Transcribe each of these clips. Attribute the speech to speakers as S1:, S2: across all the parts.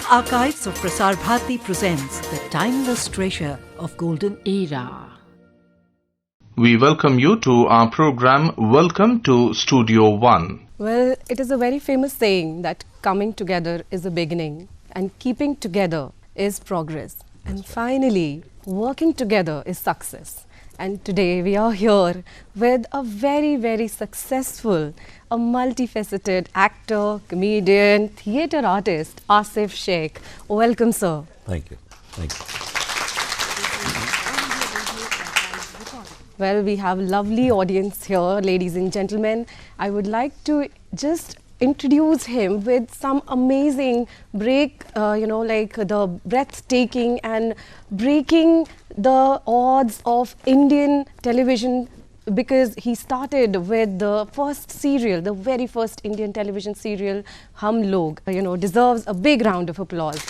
S1: Archives of Prasar Bharati presents the timeless treasure of golden era.
S2: We welcome you to our program. Welcome to Studio One.
S3: Well, it is a very famous saying that coming together is a beginning and keeping together is progress. And finally, working together is success. And today we are here with a very, very successful, a multifaceted actor, comedian, theatre artist, Aasif Sheikh. Welcome, sir.
S4: Thank you. Thank you.
S3: Well, we have a lovely audience here, ladies and gentlemen. I would like to just introduce him with some amazing like the breathtaking and breaking the odds of Indian television, because he started with the first serial, the very first Indian television serial, Hum Log, deserves a big round of applause.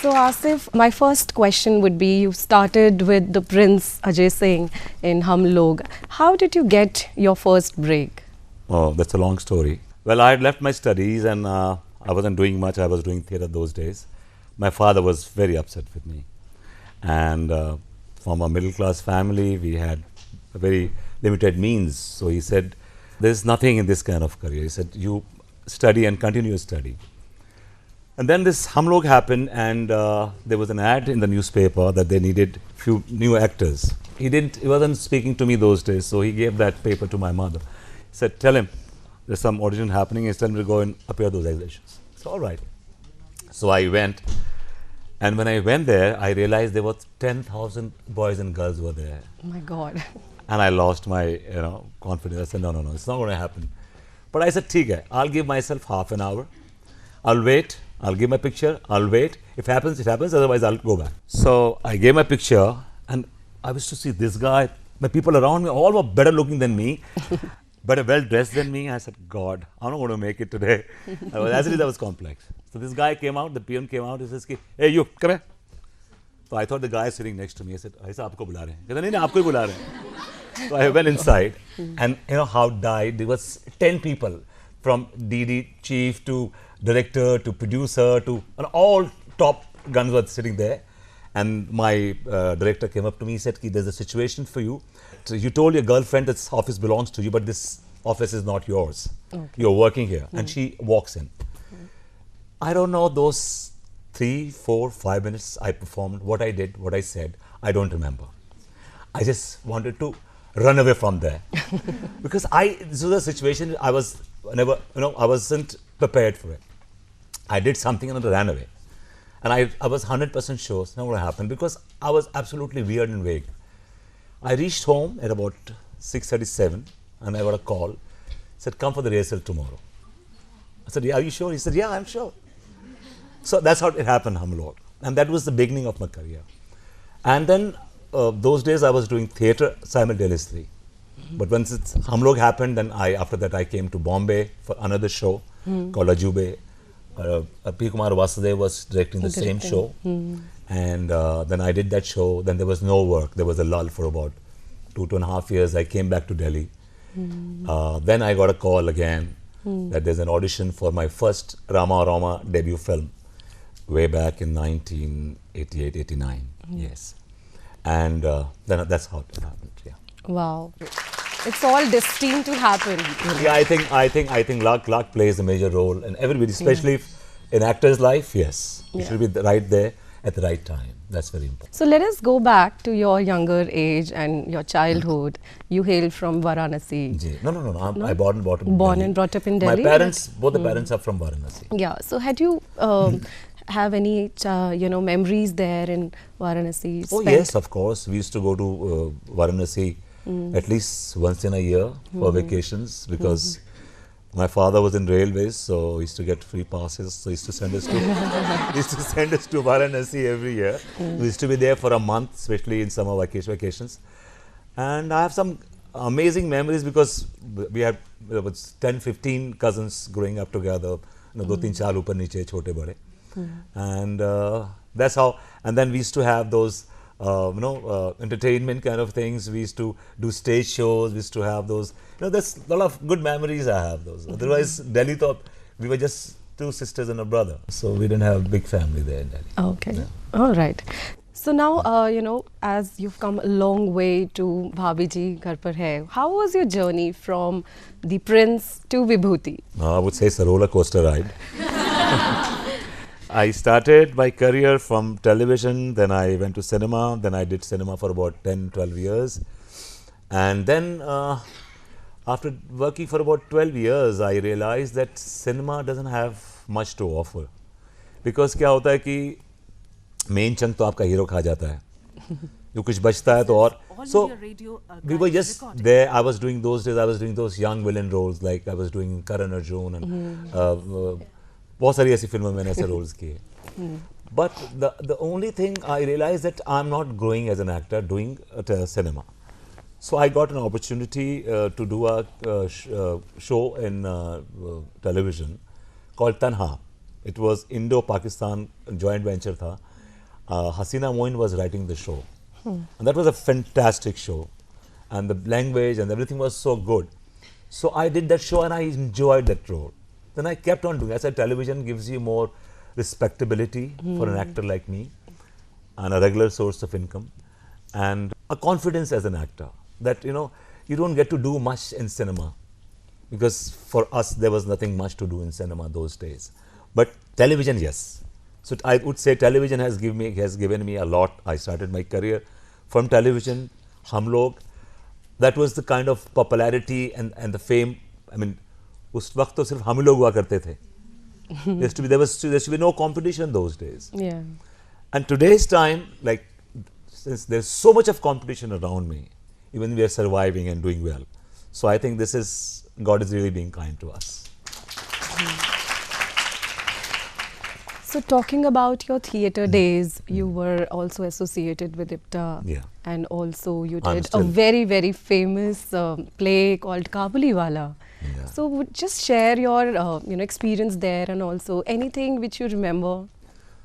S3: So Aasif, my first question would be, you started with the Prince Ajay Singh in Hum Log. How did you get your first break?
S4: Oh, that's a long story. Well, I had left my studies and I wasn't doing much. I was doing theatre those days. My father was very upset with me. And from a middle class family, we had a very limited means. So he said, there's nothing in this kind of career. He said, you study and continue to study. And then this Hum Log happened, and there was an ad in the newspaper that they needed few new actors. He wasn't speaking to me those days, so he gave that paper to my mother. He said, tell him there's some audition happening, and tell him to go and appear those auditions. So all right. So I went, and when I went there, I realized there were 10,000 boys and girls were there.
S3: Oh my God. And
S4: I lost my confidence. I said, no, it's not going to happen. But I said, "Theek hai, I'll give myself half an hour. I'll wait. I'll give my picture, I'll wait. If it happens, it happens, otherwise I'll go back." So I gave my picture, and I was to see this guy. The people around me all were better looking than me, better well dressed than me. I said, God, I'm not going to make it today. Actually, that was complex. So this guy came out, the peon came out, he says, hey, you, come here. So I thought the guy sitting next to me, I said, aisa aapko bula rahe hain. He said, no, aapko hi bula rahe hain. So I went inside, and how died, there was 10 people, from DD chief to director to producer to all top guns were sitting there. And my director came up to me, he said, there's a situation for you. So you told your girlfriend this office belongs to you, but this office is not yours. Okay. You're working here. And she walks in. I don't know, those 3, 4, 5 minutes I performed, what I did, what I said, I don't remember. I just wanted to run away from there. Because this was a situation I was never, I wasn't prepared for it. I did something and I ran away. And I was 100% sure it's not going to happen, because I was absolutely weird and vague. I reached home at about 6:37 and I got a call. He said, come for the rehearsal tomorrow. I said, yeah, are you sure? He said, yeah, I'm sure. So that's how it happened, Hum Log. And that was the beginning of my career. And then those days I was doing theatre simultaneously. But once Hum Log happened, then after that I came to Bombay for another show called Ajube. P. Kumar Vasudev was directing the same show. And then I did that show. Then there was no work. There was a lull for about 2.5 years. I came back to Delhi. Then I got a call again that there's an audition for my first Rama debut film way back in 1988, 89. Yes. And then that's how it happened. Yeah.
S3: Wow. It's all destined to happen.
S4: Yeah, I think luck plays a major role in everybody, especially in actor's life. Yes, you should be right there at the right time. That's very important.
S3: So let us go back to your younger age and your childhood. You hail from Varanasi.
S4: No. I born
S3: and brought up in Delhi.
S4: My parents, both the parents are from Varanasi.
S3: Yeah. So had you have any memories there in Varanasi?
S4: Oh yes, of course. We used to go to Varanasi at least once in a year for vacations, because my father was in railways, so he used to get free passes. So he used to send us to Varanasi every year. We used to be there for a month, especially in summer vacations. And I have some amazing memories, because we had 10-15 cousins growing up together. 2-3 saal upar niche, chote bade. And that's how. And then we used to have those entertainment kind of things. We used to do stage shows. We used to have those. There's a lot of good memories I have those. Otherwise, Delhi thought we were just two sisters and a brother. So we didn't have a big family there in Delhi.
S3: Okay. Yeah. All right. So now, as you've come a long way to Bhabiji Ghar Par Hain, how was your journey from the Prince to Vibhuti?
S4: I would say it's a roller coaster ride. I started my career from television, then I went to cinema, then I did cinema for about 10, 12 years. And then after working for about 12 years, I realized that cinema doesn't have much to offer. Because क्या होता है कि main chunk तो आपका hero खा जाता है. जो कुछ बचता है तो और. So we were just there. I was doing those days. I was doing those young villain roles, like I was doing Karan Arjun and बहुत सारी ऐसी फिल्मों में मैंने ऐसे roles किए. But the only thing I realized that I'm not growing as an actor doing cinema. So I got an opportunity to do a show in television called Tanha. It was Indo-Pakistan joint venture tha. Hasina Moin was writing the show. And that was a fantastic show. And the language and everything was so good. So I did that show and I enjoyed that role. Then I kept on doing. I said television gives you more respectability for an actor like me and a regular source of income and a confidence as an actor that you don't get to do much in cinema because for us there was nothing much to do in cinema those days. But television, yes. So I would say television has given me a lot. I started my career from television. Hum Log, that was the kind of popularity and the fame. I mean, उस वक्त तो सिर्फ हम लोग हुआ करते थे. There used to be no competition those days.
S3: Yeah.
S4: And today's time, like, since there's so much of competition around me, even we are surviving and doing well. So I think God is really being kind to us.
S3: So talking about your theatre days, you were also associated with IPTA.
S4: Yeah.
S3: And also you did a very, very famous play called Kabuliwala.
S4: Yeah.
S3: So just share your experience there and also anything which you remember.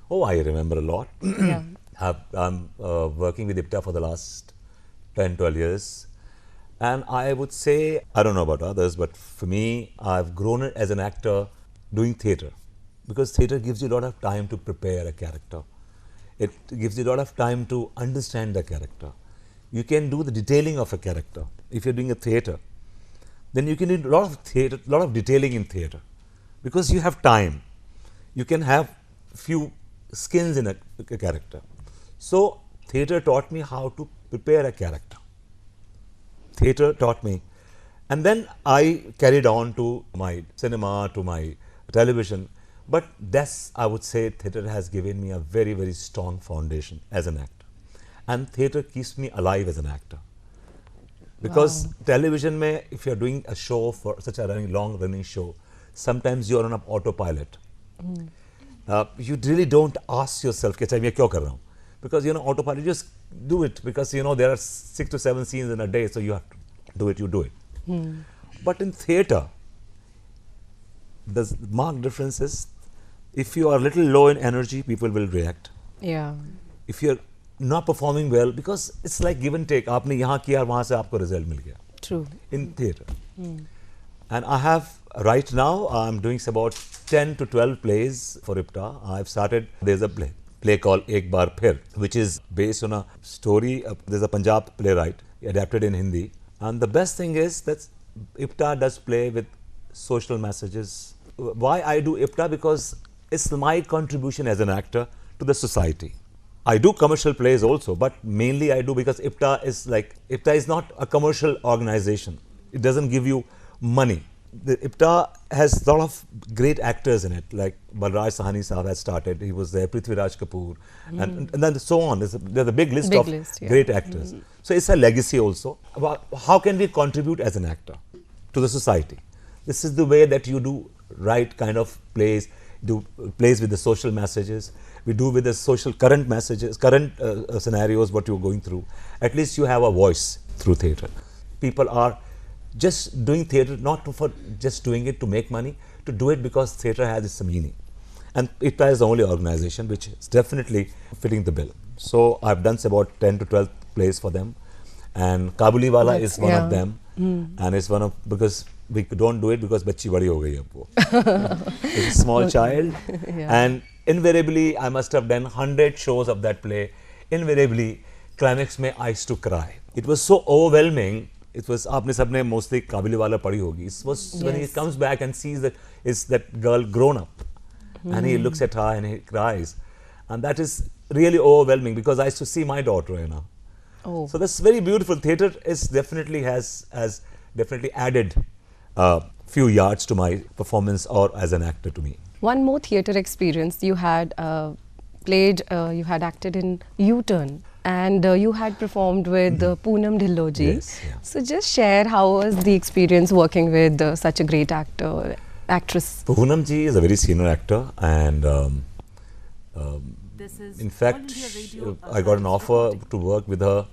S4: Oh, I remember a lot.
S3: Yeah.
S4: I'm working with IPTA for the last 10, 12 years. And I would say, I don't know about others, but for me, I've grown as an actor doing theatre. Because theatre gives you a lot of time to prepare a character. It gives you a lot of time to understand the character. You can do the detailing of a character. If you're doing a theatre, then you can do a lot of detailing in theatre. Because you have time. You can have few skins in a character. So, theatre taught me how to prepare a character. Theatre taught me. And then I carried on to my cinema, to my television. But that's, I would say, theatre has given me a very, very strong foundation as an actor. And theatre keeps me alive as an actor. Because television, if you're doing a show, for such a long running show, sometimes you're on an autopilot. You really don't ask yourself, because autopilot, you just do it because there are 6 to 7 scenes in a day, so you have to do it, you do it. But in theatre, the marked difference is, if you are a little low in energy, people will react.
S3: Yeah.
S4: If you're not performing well, because it's like give and take. आपने यहाँ किया और वहाँ से आपको result मिल गया.
S3: True.
S4: In theatre. And I have, right now, I'm doing about 10 to 12 plays for IPTA. I've started, there's a play called Ek Baar Phir, which is based on a story. There's a Punjab playwright, adapted in Hindi. And the best thing is that IPTA does play with social messages. Why I do IPTA? Because it's my contribution as an actor to the society. I do commercial plays also, but mainly I do because IPTA is not a commercial organization. It doesn't give you money. The IPTA has a lot of great actors in it, like Balraj Sahani Sahab has started, he was there, Prithviraj Kapoor, and then so on. There's a big list of great actors. So it's a legacy also. About how can we contribute as an actor to the society? This is the way that you do right kind of plays, do plays with the social messages, we do with the social current messages, current scenarios, what you're going through. At least you have a voice through theatre. People are just doing theatre not for just doing it to make money, to do it because theatre has its meaning. And IPTA is the only organization which is definitely fitting the bill. So I've done about 10 to 12 plays for them, and Kabuli Wala is one of them, and it's one of, because we don't do it because bachchi badi ho gayi ab wo. It's a small child, and invariably I must have done 100 shows of that play. Invariably, climax mein I used to cry. It was so overwhelming. It was, aapne sabne mostly Kabuli Wala padhi hogi. It was when he comes back and sees that is that girl grown up, and he looks at her and he cries, and that is really overwhelming because I used to see my daughter, you know.
S3: Oh.
S4: So that's very beautiful. Theatre is definitely has definitely added few yards to my performance or as an actor to me.
S3: One more theatre experience. You had you had acted in U-Turn, and you had performed with Poonam Dhilloji.
S4: Yes, yeah.
S3: So just share how was the experience working with such a great actress.
S4: Poonam ji is a very senior actor, and in fact, I got an offer to work with her.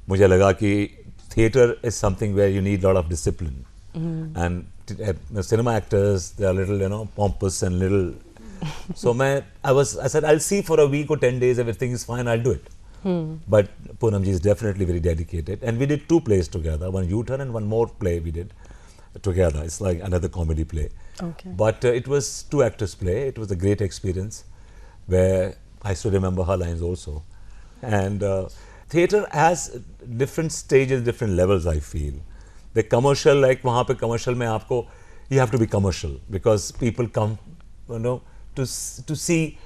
S4: मुझे लगा कि theatre is something where you need a lot of discipline, and cinema actors, they are little, you know, pompous and little. So I said, I'll see for a week or 10 days, everything is fine, I'll do it. But Poonam ji is definitely very dedicated, and we did 2 plays together, one U-Turn and one more play we did together. It's like another comedy play.
S3: Okay.
S4: But it was 2 actors play. It was a great experience where I still remember her lines also. And theatre has different stages, different levels, I feel. The commercial, like वहाँ पे commercial में आपको, you have to be commercial because people come, you know, to see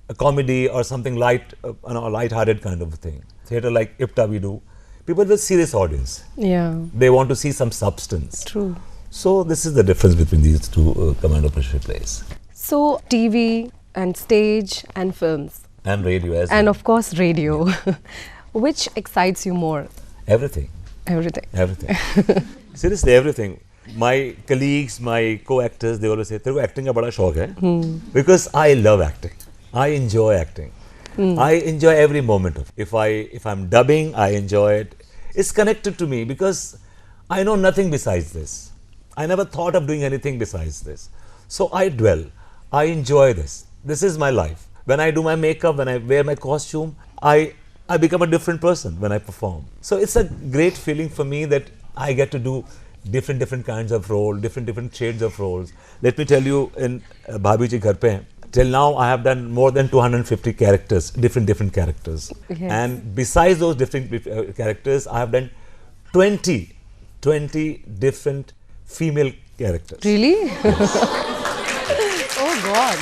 S4: a comedy or something light, you know, a light-hearted kind of a thing. Theatre like IPTA we do, people with serious audience.
S3: Yeah.
S4: They want to see some substance.
S3: True.
S4: So this is the difference between these 2 command of pressure plays.
S3: So TV and stage and films.
S4: And radio as
S3: And
S4: well.
S3: of course radio. Which excites you more?
S4: Everything.
S3: Everything.
S4: Everything. Seriously, everything. My colleagues, my co-actors, they always say, "Tero acting ka bada shauk hai." Because I love acting. I enjoy acting. I enjoy every moment of it. If I'm dubbing, I enjoy it. It's connected to me because I know nothing besides this. I never thought of doing anything besides this. So I dwell. I enjoy this. This is my life. When I do my makeup, when I wear my costume, I become a different person when I perform. So it's a great feeling for me that I get to do different kinds of roles, different shades of roles. Let me tell you, in Bhabiji Ghar Par Hain, till now I have done more than 250 characters, different characters.
S3: Yes.
S4: And besides those different characters, I have done 20 different female characters.
S3: Really? Oh God.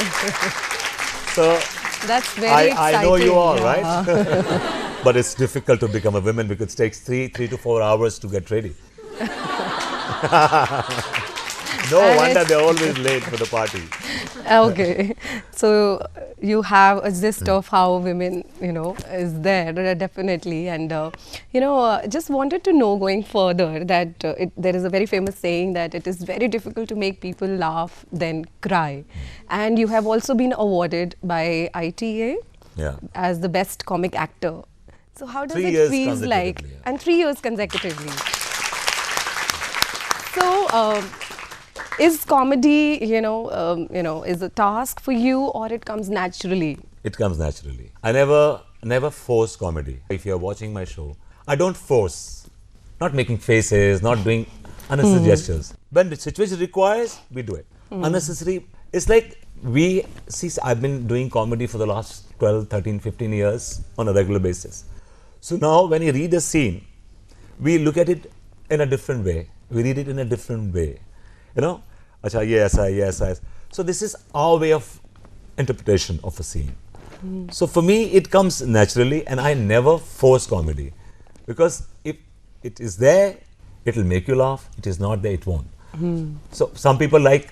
S4: So
S3: That's very exciting.
S4: I know you all,
S3: yeah.
S4: right? But it's difficult to become a woman because it takes 3 to 4 hours to get ready. No wonder they're always late for the party.
S3: Okay. So you have a gist of how women, you know, is there definitely. And, you know, just wanted to know going further that there is a very famous saying that it is very difficult to make people laugh then cry. And you have also been awarded by ITA as the best comic actor. So how does it feel like?
S4: Yeah.
S3: And 3 years consecutively. So, is comedy, is a task for you, or it comes naturally?
S4: It comes naturally. I never force comedy. If you are watching my show, I don't force. Not making faces, not doing unnecessary gestures. When the situation requires, we do it. Unnecessary, it's like I've been doing comedy for the last 12, 13, 15 years on a regular basis. So now when you read a scene, we look at it in a different way. We read it in a different way. You know? Acha, yes. So this is our way of interpretation of a scene. So for me, it comes naturally, and I never force comedy. Because if it is there, it will make you laugh. It is not there, it won't. So some people like,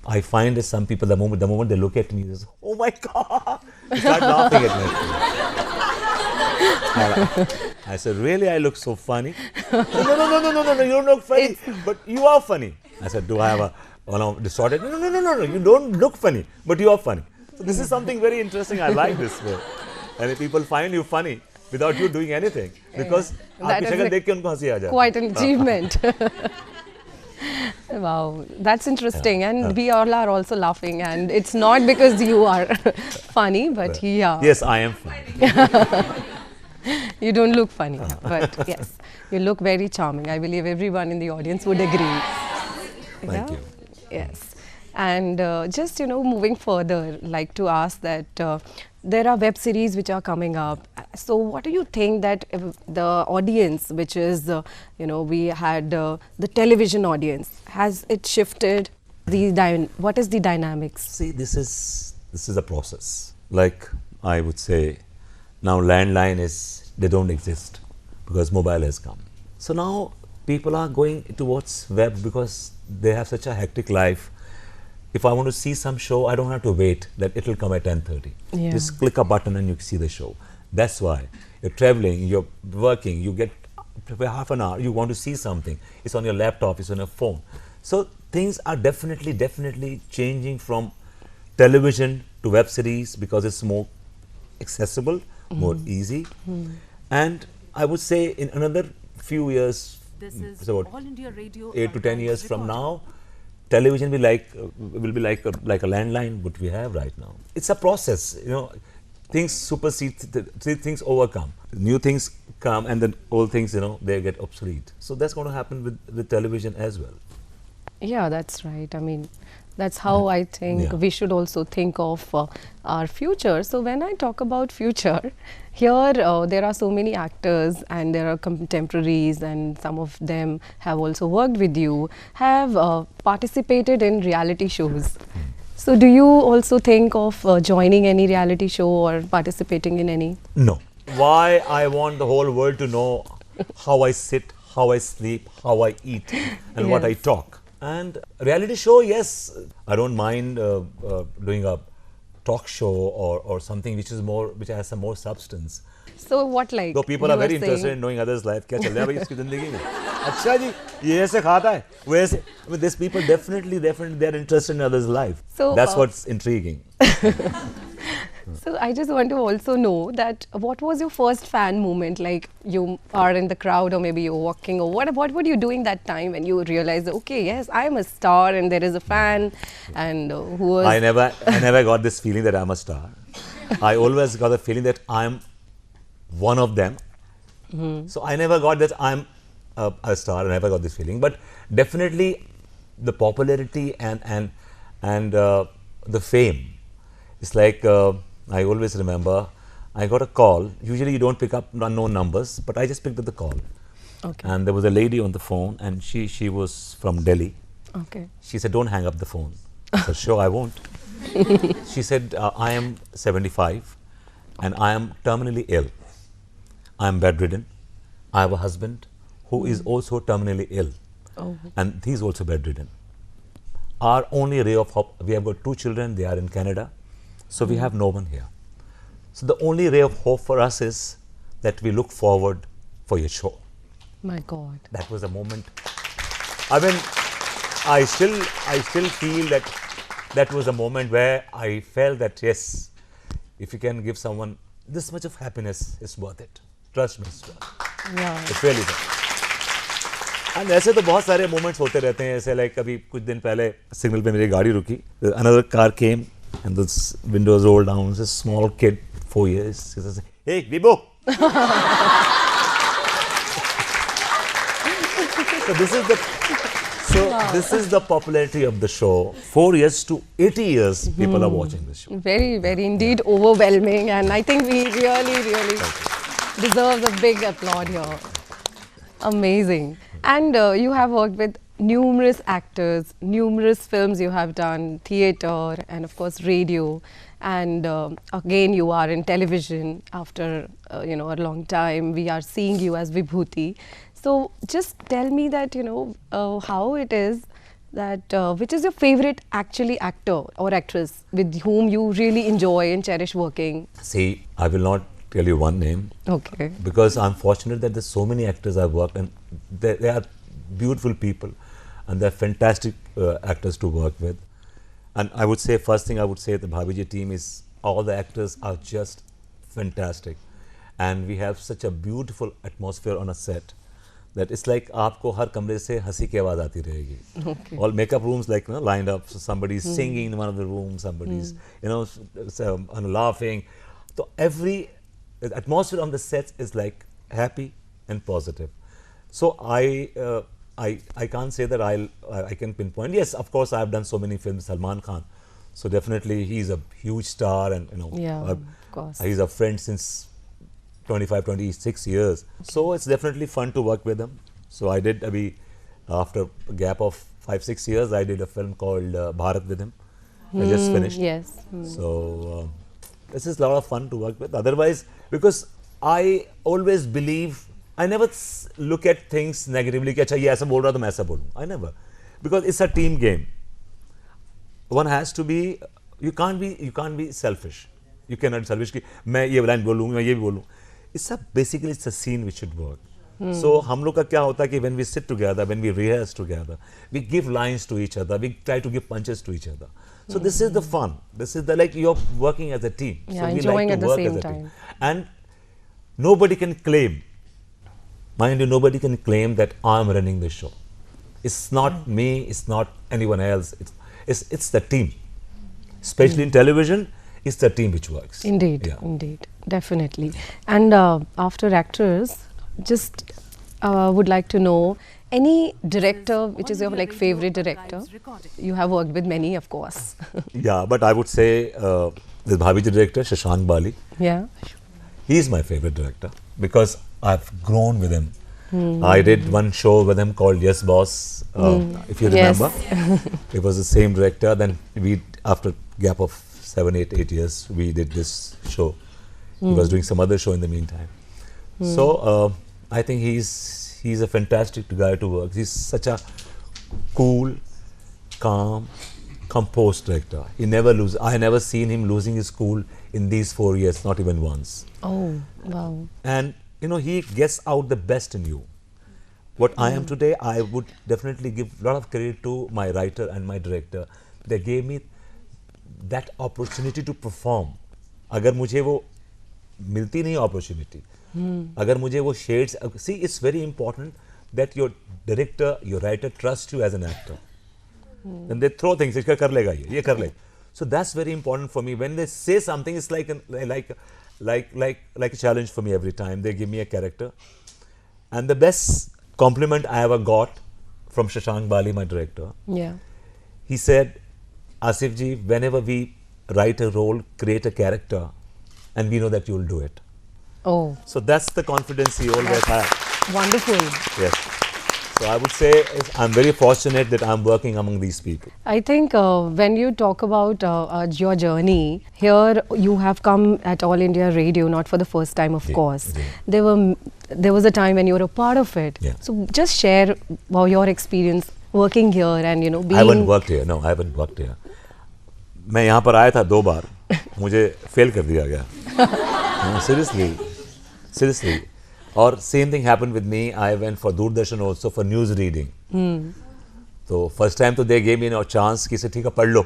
S4: I find that some people, the moment they look at me, they say, "Oh my God!" They start laughing at me. I said, "Really, I look so funny?" No, you don't look funny, but you are funny. I said, "Do I have a distorted?" No, you don't look funny, but you are funny. So this is something very interesting. I like this way. And if people find you funny without you doing anything, because
S3: that
S4: आपकी शक्ल देख के उनको हंसी आ जाए.
S3: Quite an achievement. Wow, that's interesting, and we all are also laughing, and it's not because you are funny, but yeah.
S4: Yes, I am funny.
S3: You don't look funny, but yes, you look very charming. I believe everyone in the audience would agree.
S4: Thank you.
S3: Yes. And just, moving further, like to ask that there are web series which are coming up. So what do you think that the audience, which is, we had the television audience, has it shifted? What is the dynamics?
S4: See, this is a process. Like I would say, now landline they don't exist because mobile has come. So now people are going towards web because they have such a hectic life. If I want to see some show, I don't have to wait that it will come at 10:30.
S3: Yeah.
S4: Just click a button and you see the show. That's why you're traveling, you're working, you get half an hour, you want to see something. It's on your laptop, it's on your phone. So things are definitely changing from television to web series because it's more accessible, more easy. And I would say in another few years,
S1: This is
S4: about
S1: All India Radio.
S4: 8 to 10 years from now, television will be like a landline what we have right now. It's a process, things supersede, things overcome. New things come and then old things, they get obsolete. So that's going to happen with television as well.
S3: Yeah, that's right. I mean, that's how I think we should also think of our future. So when I talk about future, here there are so many actors and there are contemporaries, and some of them have also worked with you, have participated in reality shows. So do you also think of joining any reality show or participating in any?
S4: No. Why I want the whole world to know how I sit, how I sleep, how I eat and what I talk. And reality show, yes, I don't mind doing a talk show or something which has some more substance.
S3: So what, like?
S4: Though people are very interested in knowing others' life. क्या चल रहा है भाई इसकी जिंदगी में? अच्छा जी, ये ऐसे खाता है, वो ऐसे. I mean, these people definitely they are interested in others' life.
S3: So
S4: that's what's intriguing.
S3: So I just want to also know that what was your first fan moment? Like you are in the crowd or maybe you're walking, or what were you doing that time when you realized, okay, yes, I'm a star and there is a fan, and who was...
S4: I never got this feeling that I'm a star. I always got the feeling that I'm one of them. So I never got that I'm a star. I never got this feeling. But definitely the popularity and the fame. It's like I always remember I got a call. Usually you don't pick up unknown numbers, but I just picked up the call.
S3: Okay.
S4: And there was a lady on the phone, and she was from Delhi.
S3: Okay.
S4: She said, "Don't hang up the phone." I said, "Sure, I won't." She said, "I am 75 and I am terminally ill. I am bedridden. I have a husband who is also terminally ill, and he's also bedridden. Our only ray of hope, we have got 2 children, they are in Canada, so we have no one here. So the only ray of hope for us is that we look forward for your show."
S3: My God.
S4: That was a moment. I mean, I still feel that was a moment where I felt that yes, if you can give someone this much of happiness, it's worth it. Trust me, it's worth it.
S3: Yeah.
S4: It's really worth it. And ऐसे तो बहुत सारे moments होते रहते हैं. ऐसे like अभी कुछ दिन पहले सिग्नल पे मेरी गाड़ी रुकी. Another car came and the windows rolled down. It's a small kid, 4 years. He says, "Hey, Bibo." This is the popularity of the show. 4 years to 80 years, people are watching this show.
S3: Very, very indeed overwhelming, and I think we really deserve a big applaud here. Amazing. And you have worked with numerous actors, numerous films you have done, theatre and of course radio, and again you are in television after a long time. We are seeing you as Vibhuti. So just tell me that how it is that which is your favorite actually actor or actress with whom you really enjoy and cherish working?
S4: See, I will not tell you one name.
S3: Okay.
S4: Because I'm fortunate that there's so many actors I've worked, and they are beautiful people and they're fantastic actors to work with. And I would say, first thing I would say, the Bhabiji team is, all the actors are just fantastic. And we have such a beautiful atmosphere on a set that it's like आपको हर कमरे से हंसी की आवाज आती रहेगी.
S3: Okay.
S4: All makeup rooms like lined up, so somebody's singing in one of the rooms, somebody's laughing. So every atmosphere on the sets is like happy and positive. So I can't say that I can pinpoint. Yes, of course, I've done so many films. Salman Khan, so definitely he's a huge star, and
S3: Yeah, of course.
S4: he's a friend since 25, 26 years. So it's definitely fun to work with him. So I did, after a gap of 5-6 years, I did a film called Bharati with him. I just finished.
S3: Yes.
S4: So this is a lot of fun to work with. Otherwise, because I always believe, I never look at things negatively. कि अच्छा ये ऐसा बोल रहा तो मैं ऐसा बोलूँ. I never, because it's a team game. One has to be. You can't be selfish. You cannot be selfish कि मैं ये line बोलूँ, मैं ये भी बोलूँ. Basically it's a scene which should work. So हम लोग का क्या होता है कि when we sit together, when we rehearse together, we give lines to each other, we try to give punches to each other. So this is the fun. This is the, like, you're working as a team.
S3: Yeah,
S4: so we
S3: enjoying
S4: like
S3: at
S4: to
S3: the
S4: work
S3: same
S4: as a
S3: time.
S4: team. And nobody can claim, mind you, nobody can claim that I'm running the show. It's not me, it's not anyone else. It's the team. Especially in television, it's the team which works.
S3: Indeed,
S4: Yeah.
S3: indeed, definitely. And after actors, just would like to know any director which is your like favorite director. You have worked with many, of course.
S4: Yeah, but I would say the Bhabiji director, Shashank Bali,
S3: Yeah.
S4: he is my favorite director because I've grown with him. I did one show with him called Yes Boss, if you
S3: Yes.
S4: remember. It was the same director. Then we, after gap of 7-8 years, we did this show. He was doing some other show in the meantime. So I think he's a fantastic guy to work. He's such a cool, calm, composed director. He never loses. I never seen him losing his cool in these 4 years, not even once.
S3: Oh, wow.
S4: And he gets out the best in you. What I am today, I would definitely give a lot of credit to my writer and my director. They gave me that opportunity to perform. अगर मुझे वो मिलती नहीं opportunity, अगर मुझे वो shades, see, it's very important that your director, your writer trusts you as an actor. Then they throw things, इसका कर लेगा ये कर लेगा. So that's very important for me. When they say something, it's like a challenge for me every time. They give me a character. And the best compliment I ever got from Shashank Bali, my director,
S3: Yeah.
S4: he said, Aasif ji, whenever we write a role, create a character, and we know that you will do it.
S3: Oh,
S4: So that's the confidence he always had.
S3: wonderful.
S4: Yes. So I would say I'm very fortunate that I'm working among these people.
S3: I think when you talk about your journey, here you have come at All India Radio, not for the first time, of
S4: Yeah,
S3: course.
S4: yeah.
S3: There was a time when you were a part of it.
S4: Yeah.
S3: So just share your experience working here and being.
S4: I haven't worked here. No, I haven't worked here. मैं यहाँ पर आया था 2 बार, मुझे fail कर दिया गया. No, seriously. और same thing happened with me. I went for Doordarshan also for news reading. तो first time तो they gave me a chance कि ठीक है पढ़ लो.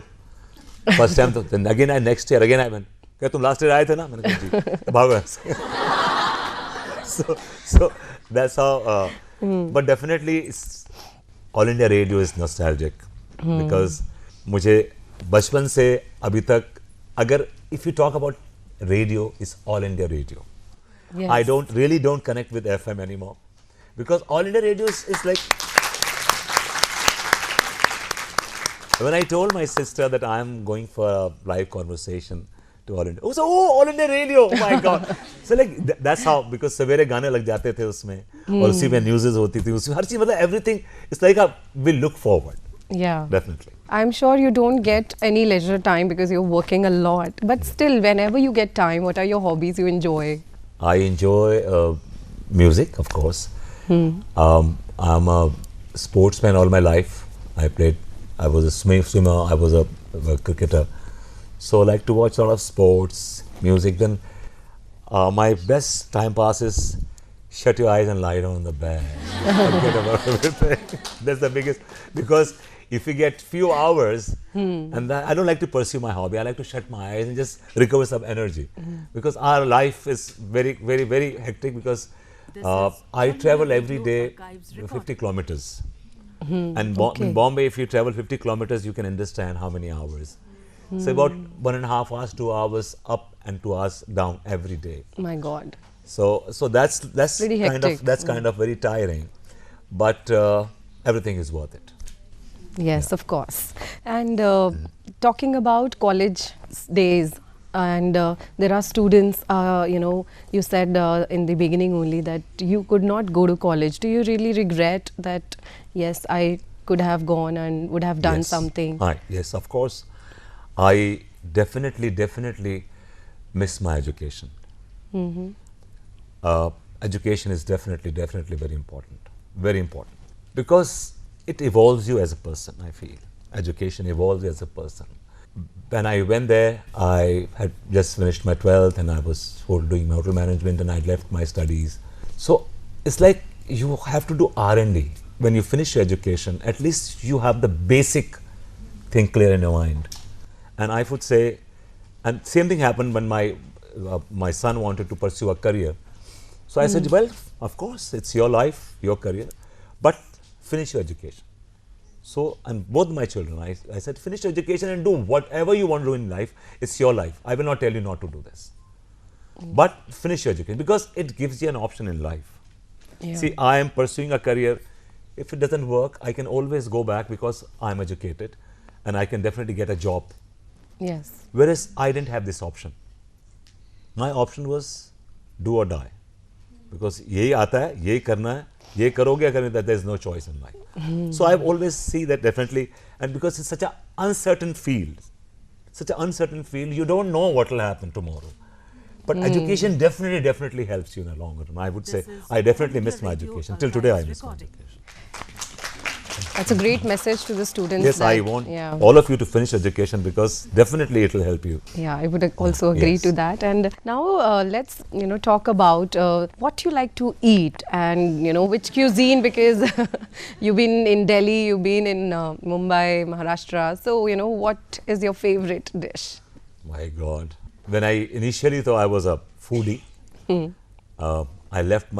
S4: First time तो then again next year again I went. क्या तुम last year आए थे ना? मैंने कहा जी. तो भागो. So that's how. But definitely All India Radio is nostalgic because मुझे बचपन से अभी तक अगर if you talk about radio, it's All India Radio.
S3: Yes.
S4: I don't connect with FM anymore because All India Radio is like. When I told my sister that I am going for a live conversation to All India, All India Radio, oh my God! So like that's how, because सवेरे गाने लग जाते थे उसमें और उसी में news होती थी, उसमें हर चीज मतलब everything. It's like we look forward.
S3: Yeah.
S4: Definitely.
S3: I'm sure you don't get any leisure time because you're working a lot. But still, whenever you get time, what are your hobbies you enjoy?
S4: I enjoy music, of course. I'm a sportsman all my life. I was a swimmer, I was a cricketer. So I like to watch a lot of sports, music. Then my best time pass is shut your eyes and lie down on the bed. Forget about everything. That's the biggest, because if you get few hours, and I don't like to pursue my hobby. I like to shut my eyes and just recover some energy, because our life is very, very, very hectic. Because I travel every day 50 kilometers. And in Bombay, if you travel 50 kilometers, you can understand how many hours. So about 1.5 hours, 2 hours up and 2 hours down every day.
S3: My God.
S4: So that's
S3: Pretty hectic.
S4: kind of very tiring, but everything is worth it.
S3: Yes, of course. And talking about college days, and there are students, you said in the beginning only that you could not go to college. Do you really regret that, yes, I could have gone and would have done something?
S4: Yes, of course. I definitely miss my education. Education is definitely very important. Very important. Because it evolves you as a person, I feel. Education evolves you as a person. When I went there, I had just finished my 12th and I was doing hotel management and I'd left my studies. So it's like you have to do R&D. When you finish your education, at least you have the basic thing clear in your mind. And I would say, and same thing happened when my son wanted to pursue a career. So I said, well, of course, it's your life, your career, but finish your education. So, and both my children, I said, finish your education and do whatever you want to do in life. It's your life. I will not tell you not to do this. But finish your education because it gives you an option in life.
S3: Yeah.
S4: See, I am pursuing a career. If it doesn't work, I can always go back because I'm educated and I can definitely get a job.
S3: Yes.
S4: Whereas I didn't have this option. My option was do or die. Because yehi aata hai, yehi karna hai, yehi karoge ya karne, that there is no choice in life. So I've always see that definitely, and because it's such an uncertain field, you don't know what will happen tomorrow. But education definitely helps you in the long run. I would say I definitely miss my education. Till today I miss my education.
S3: That's a great message to the students.
S4: Yes, I want all of you to finish education because definitely it will help you.
S3: Yeah, I would also agree to that. And now let's talk about what you like to eat and which cuisine, because you've been in Delhi, you've been in Mumbai, Maharashtra. So what is your favorite dish?
S4: My God, when I initially thought I was a foodie, I left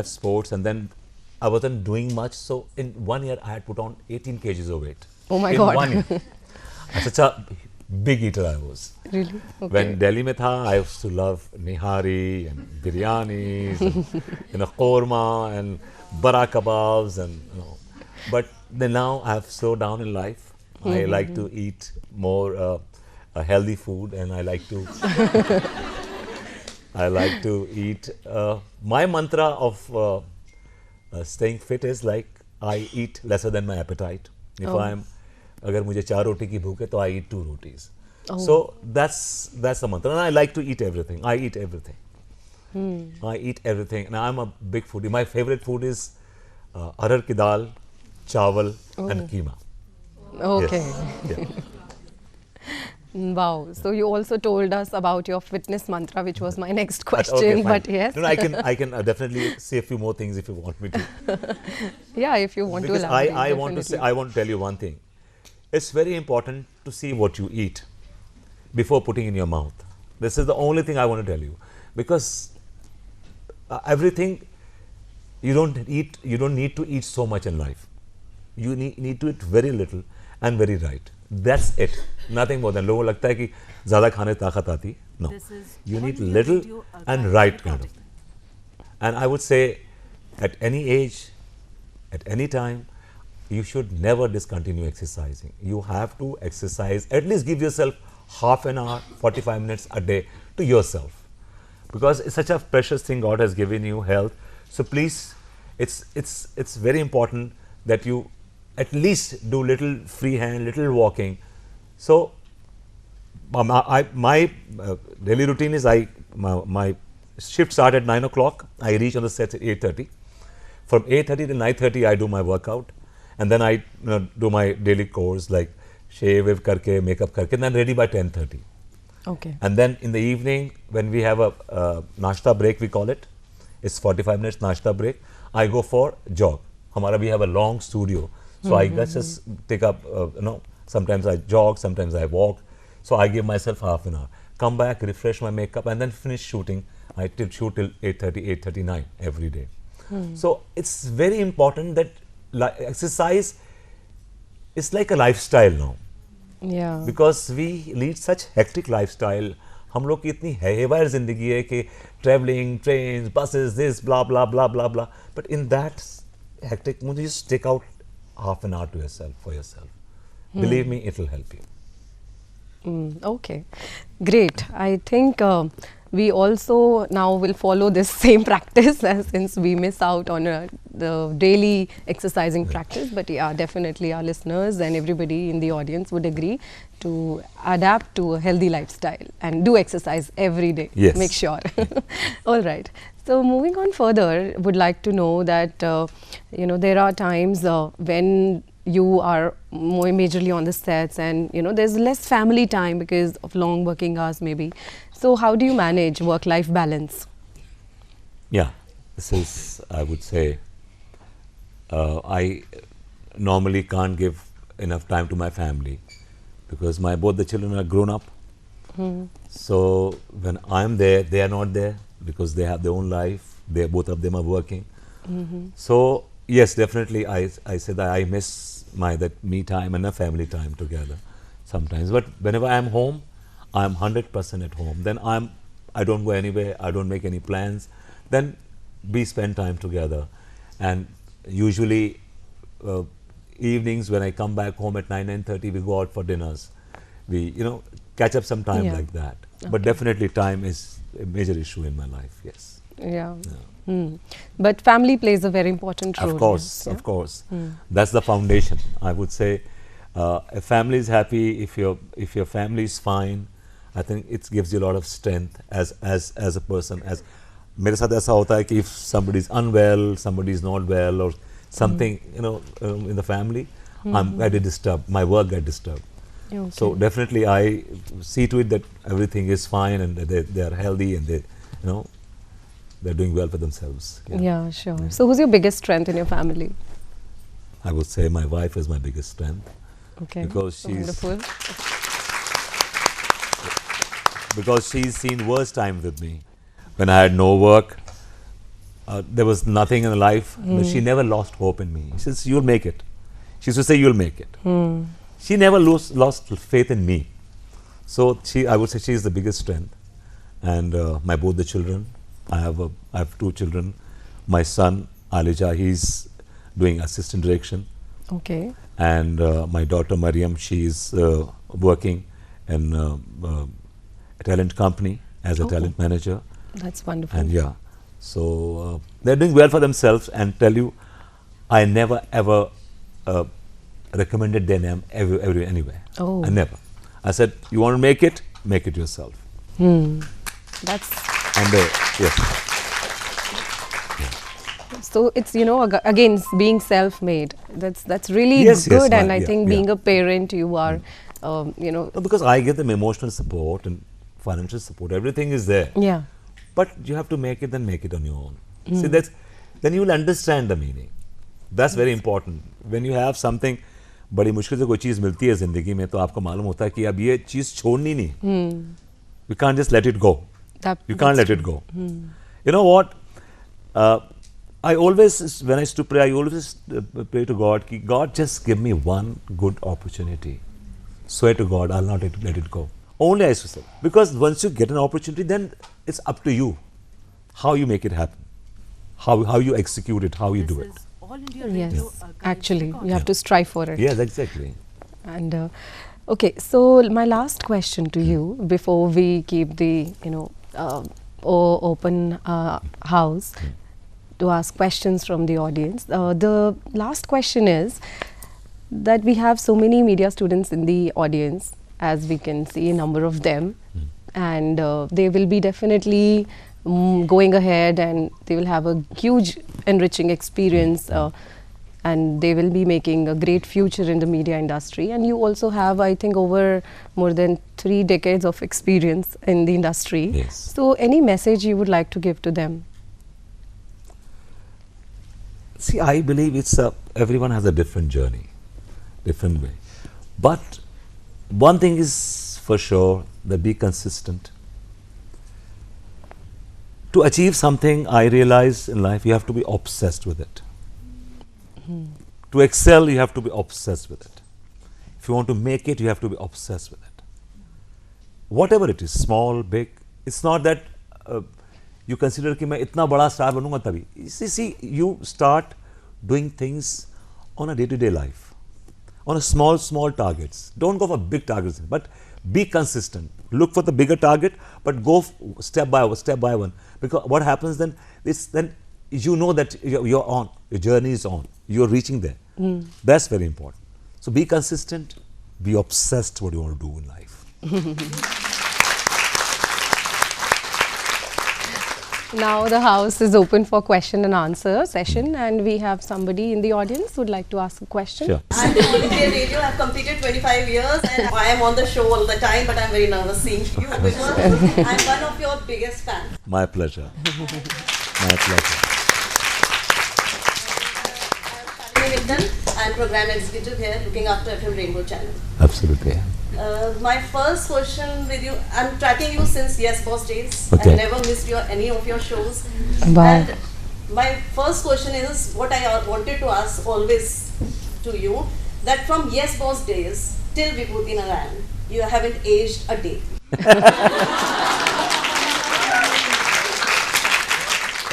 S4: sports, and then I wasn't doing much, so in 1 year I had put on 18 kgs of weight.
S3: Oh my
S4: in
S3: God.
S4: 1 year. Such a big eater I was.
S3: Really? Okay.
S4: When Delhi mein tha, I used to love nihari and biryanis and korma and bara kebabs and But then now I have slowed down in life. I like to eat more healthy food, and I like to eat. My mantra of staying fit is like I eat lesser than my appetite. If agar mujhe 4 roti ki bhook hai, to I eat 2 rotis. So that's the mantra. And I like to eat everything. I eat everything. And I'm a big foodie. My favorite food is arar ki dal, chawal and keema.
S3: Okay.
S4: Yes. Yeah.
S3: Wow. So you also told us about your fitness mantra, which was my next question.
S4: Okay,
S3: but yes.
S4: No, I can definitely say a few more things if you want me to.
S3: Yeah, if you want
S4: because
S3: to elaborate.
S4: I want to tell you one thing. It's very important to see what you eat before putting in your mouth. This is the only thing I want to tell you, because everything you don't need to eat so much in life. You need to eat very little and very right. That's it. Nothing more than. लोगों को लगता है कि ज़्यादा खाने से ताकत आती. No. You need little and right kind of thing. And I would say, at any age, at any time, you should never discontinue exercising. You have to exercise. At least give yourself half an hour, 45 minutes a day to yourself, because it's such a precious thing. God has given you health. So please, it's very important that you at least do little freehand, little walking. So my daily routine is my shift starts at 9 o'clock. I reach on the set at 8:30. From 8:30 to 9:30, I do my workout, and then I do my daily chores like shave karke, makeup karke, and then ready by 10:30.
S3: Okay.
S4: And then in the evening, when we have a nashta break, we call it. It's 45 minutes nashta break. I go for jog. We have a long studio. So I just take up, sometimes I jog, sometimes I walk. So I give myself half an hour. Come back, refresh my makeup, and then finish shooting I shoot till 8:30, 8:39 every day. So it's very important that exercise is like a lifestyle now.
S3: Yeah.
S4: Because we lead such hectic lifestyle. हम लोग की इतनी haywire जिंदगी है कि traveling, trains, buses, this, blah, blah, blah, blah, blah. But in that hectic, you just take out half an hour to yourself, for yourself. Believe me, it will help you.
S3: Okay, great. I think we also now will follow this same practice since we miss out on the daily exercising practice. But yeah, definitely our listeners and everybody in the audience would agree to adapt to a healthy lifestyle and do exercise every day.
S4: Yes.
S3: Make sure. All right. So moving on further, would like to know that there are times when you are more majorly on the sets and there's less family time because of long working hours maybe. So how do you manage work-life balance?
S4: Yeah, this is, I would say, I normally can't give enough time to my family because both the children are grown up. So when I'm there, they are not there because they have their own life. Both of them are working. So yes, definitely I say that I miss that me time and a family time together sometimes. But whenever I'm home, I'm 100% at home. Then I don't go anywhere. I don't make any plans. Then we spend time together. And usually evenings when I come back home at 9:30, we go out for dinners. We catch up some time like that. Okay. But definitely time is a major issue in my life. Yes.
S3: Yeah. But family plays a very important role.
S4: Of course, of course. That's the foundation. I would say if family is happy, if your family is fine, I think it gives you a lot of strength as a person. As मेरे साथ ऐसा होता है कि if somebody is unwell, somebody is not well, or something in the family, I get disturbed. My work get disturbed.
S3: Okay.
S4: So definitely I see to it that everything is fine and they are healthy and they're doing well for themselves.
S3: Yeah, sure. Yeah. So who's your biggest strength in your family?
S4: I would say my wife is my biggest strength.
S3: Okay.
S4: Because
S3: wonderful.
S4: Because she's seen worse times with me. When I had no work, there was nothing in life. She never lost hope in me. She says, "You'll make it." She used to say, "You'll make it." She never lost faith in me. So I would say she is the biggest strength. And both the children. I have two children. My son Alija, he's doing assistant direction.
S3: Okay.
S4: And my daughter Mariam, she is working in a talent company as a talent manager.
S3: That's wonderful.
S4: And so they're doing well for themselves. And tell you, I never ever recommended their name anywhere.
S3: Oh.
S4: I never. I said, you want to make it yourself.
S3: That's.
S4: And yes.
S3: So it's again being self-made. That's really
S4: yes,
S3: good.
S4: Yes,
S3: and I think being a parent, you are
S4: because I give them emotional support and financial support. Everything is there.
S3: Yeah.
S4: But you have to make it on your own. See, then you will understand the meaning. That's very important. When you have something, बड़ी मुश्किल से कोई चीज़ मिलती है ज़िंदगी में तो आपको मालूम होता है कि अब ये चीज़ छोड़नी नहीं. We can't just let it go. You can't let it go. You know what? I always, when I used to pray, I always pray to God, ki God, just give me one good opportunity. Swear to God, I'll not let it go. Only I used to say. Because once you get an opportunity, then it's up to you how you make it happen, how you execute it, how you do it.
S1: All India Radio.
S3: Yes, actually, you have to strive for it.
S4: Yes, exactly.
S3: And okay, so my last question to you before we keep the open house to ask questions from the audience. The last question is that we have so many media students in the audience, as we can see a number of them, and they will be definitely going ahead and they will have a huge enriching experience and they will be making a great future in the media industry. And you also have, I think, over more than 3 decades of experience in the industry.
S4: Yes.
S3: So any message you would like to give to them?
S4: See, I believe everyone has a different journey, different way. But one thing is for sure, that be consistent. To achieve something, I realize in life, you have to be obsessed with it. To excel, you have to be obsessed with it. If you want to make it, you have to be obsessed with it. Whatever it is, small, big, it's not that you consider कि मैं इतना बड़ा star बनूंगा तभी. See, you start doing things on a day-to-day life, on a small targets. Don't go for big targets, but be consistent. Look for the bigger target, but go step by one. Because what happens then is then you know that you're on, your journey is on, you're reaching there. That's very important. So be consistent, be obsessed what you want to do in life.
S3: Now the house is open for question and answer session, and we have somebody in the audience who would like to ask a question.
S4: Sure.
S5: I'm in All India Radio. I've completed 25 years and I am on the show all the time, but I'm very nervous seeing you because I'm one of your biggest fans.
S4: My pleasure. My pleasure.
S5: I'm Shani I'm program executive here looking after FM Rainbow Channel.
S4: Absolutely.
S5: My first question with you, I'm tracking you since Yes Boss days.
S4: Okay.
S5: I never missed any of your shows.
S3: Wow.
S5: And my first question is what I wanted to ask always to you, that from Yes Boss days till Vibhuti Narayan, you haven't aged a day.